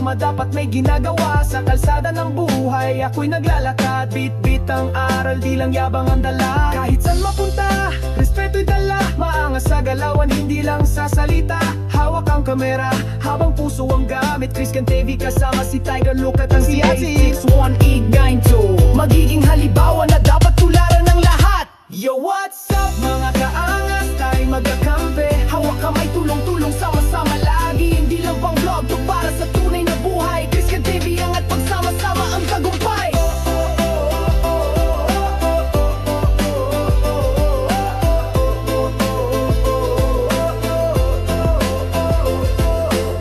sama dapat may ginagawa. Sa kalsada ng buhay ako'y naglalakad. Bit-bit ang aral, di lang yabang ang dala. Kahit saan mapunta, respeto'y dala. Maangas sa galawan, hindi lang sa salita. Hawak ang kamera, habang puso ang gamit. Chris Cantevi kasama si Tiger, look at ang CX61892. Magiging halimbawa na dapat tularan ng lahat. Yo, what's up mga kaangas, tayo magkakampi. Hawak kamay, tulong-tulong, sama-sama lagi. Hindi lang pang vlog to, para sa tunay na buhay. Chris Cantevi ang at pagsama-sama ang tagumpay.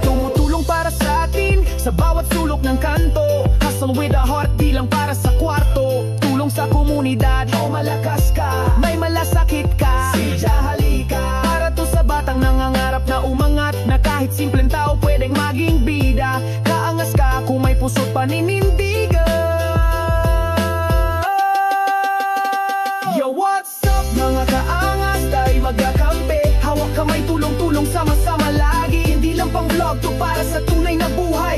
Tumutulong para sa atin sa bawat sulok ng kanto. Hustle with a heart, di lang para sa kwarto. Tulong sa komunidad, o malakas ka, may malasakit ka, sidya halika. Para to sa batang nangangarap na umangat, na kahit simpleng tao pwedeng maging bida. Kaangas ka kung may puso't paninindigan. Yo, what's up mga kaangas, tayo magkakampi. Hawak kamay, tulong-tulong, sama-sama lagi. Hindi lang pang vlog to, para sa tunay na buhay.